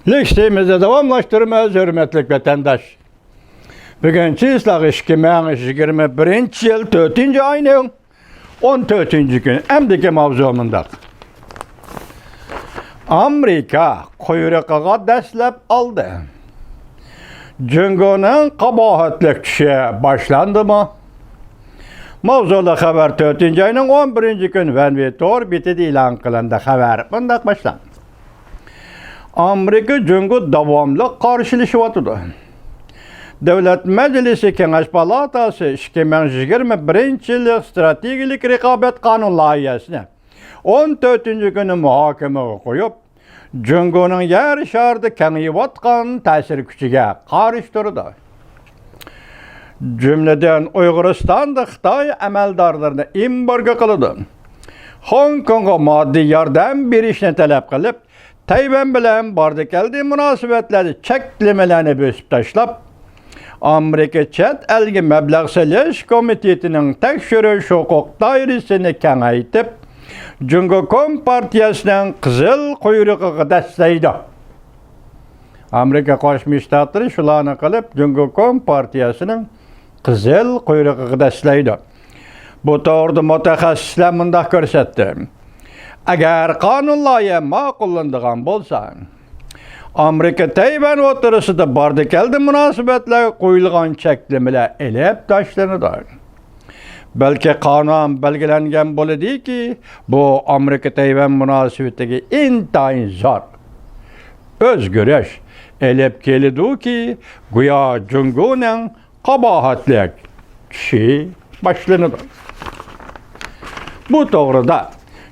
Listemizi davamlaştırmaz hürmetlik vatandaş. Bugünkü ıslaq 2021 yıl 4. ayının 14. günü emdiki mavzumundaq. Amerika kuyruğuna dəslep aldı. Cüngonun qabahatlik kişi başlandı mı? Mavzulu xabar 4. ayının 11. gün Venvitor bitidi ilan qılındı xabar. Bundaq başlandı. Amerika Cüngo davamlı karşılaşıvatıdı. Devlet Meclisi Kengaş Palatası 2021 yıllık Stratejilik Rekabet Kanun layihəsine 14. günü muhakemeye koyup Cüngo'nun yer şardı kengivatkan təsir küçüge karıştırdı. Cümleden Uyguristan'da Xitay əməldarlarını embargo kılıdı. Hong Kong'a maddi yardım berişini talep kılıp Tayvan bilen bardı geldi münasebetleri çeklemelerini bösüp taşlap Amerika Çet Elgi Meblağ Seliş Komitetinin tekşürüş hukuk dairesini kengaytip Cüngo Kompartiyasının Kızıl kuyruğu desteğiydi. Amerika Koşmuş Ştatları şulanı kılıp Cüngo Kompartiyasının Kızıl kuyruğu desteğiydi. Bu doğruda mütehassisler mındak görsetti. Eğer kanun layihə maqullandığan bolsa, Amerika Tayvan oturusida bardı keldi münasebetler koyulgan çeklemeler elep taşlanıdır. Belki kanun belgelengen boladı ki, bu Amerika Tayvan münasebetdeki intayin zor. Özgürüş elep kelidi ki, güya Cüngo'nun kabahatlik kişi başlanıdır. Bu doğruda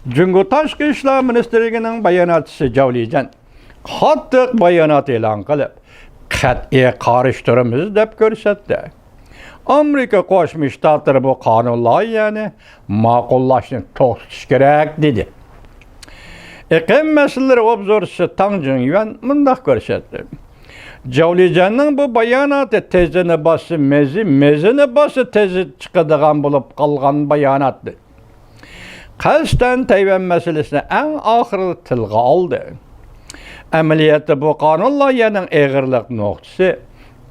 Cüngo Taşkı İşler Ministerliğinin bayanatçısı Cavlican qattiq bayanat e'lon qilib, qat'iy qarishtiramiz deb ko'rsatdi. Amerika Qo'shma Shtatlari bu qonun loyihasini ma'qullashni to'xtatish kerak dedi. Iqlim masalalari obzorchisi Tang Jungyuan mundaq ko'rsatdi. Cavlijanning bu bayonoti tezini bosib, mezini bosib tezi chiqadigan bo'lib qolgan bayonotdir. Qasdan Tayvan meselesini en ahırı tilga aldı. Ameliyatı bu kanun layihəsinin ağırlık noktası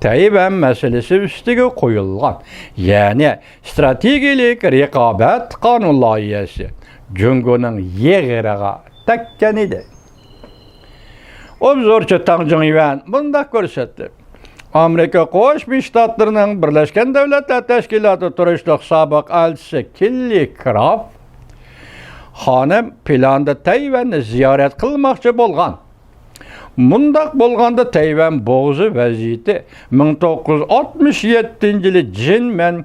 Tayvan meselesi üstüge koyulgan. Yani stratejilik rekabet kanun layihəsi Cüngo'nun yeğirəğa tekken idi. Obzorçu Tang Jungyuan bundaq görsətdi. Amerika Qo'shma Shtatlarının Birleşken Devletler Teşkilatı turuşluq sabık elçisi Kelly Craft Hanım planda Tayvan'ı ziyaret kılmakçı bolgan. Mundaq bolganda Tayvan boğuzu vaziyeti 1967 yılı Jinmen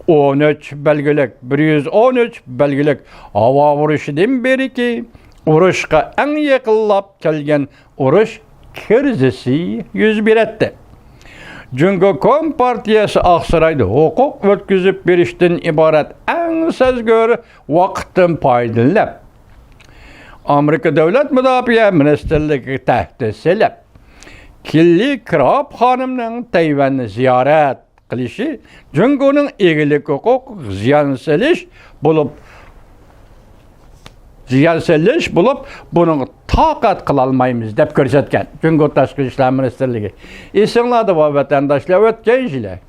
13 belgelik, 113 belgelik hava vuruşudan beri ki uruşqa en yakınlap kelgen uruş krizisi yüz beretti. Cüngo Kompartiyası Aksaray'da hukuk ötküzüp berişten ibaret en sezgör vaktin paydalanıp Amerika Devlet Müdafiə Ministerliği təhdisləb Kelly Craft xanımның Tayvan'ı ziyaret qilishi Cüngo'nun egilik hukuk ziyanseliş bulup bunun taqat qılalmayımız deb görsətken Cüngo Taşqı İşlər Ministerliği. İsimladı bu vatandaşlar ötken jile.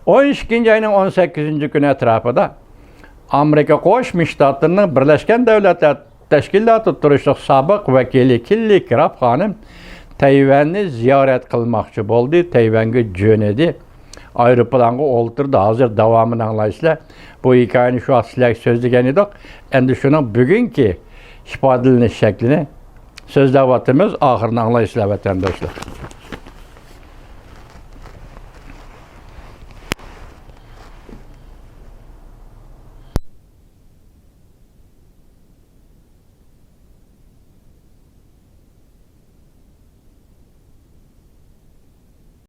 12. ayının 18. günü etrafında Amerika Qo'shma Shtatlarının Birleşken Devletler Teşkilatı turuşluq sabık vekili Kelly Craft hanım Tayvan'ı ziyaret kılmakçı oldu. Tayvan'a jönedi. Aeroplanğa olturdu. Hazır davamını anlayışla. Bu hikayenin şu an sizler sözlügen edik. Endi şunun bugünkü ifadalaniş şeklini sözlevatımız ahırını anlayışla vatandaşlar.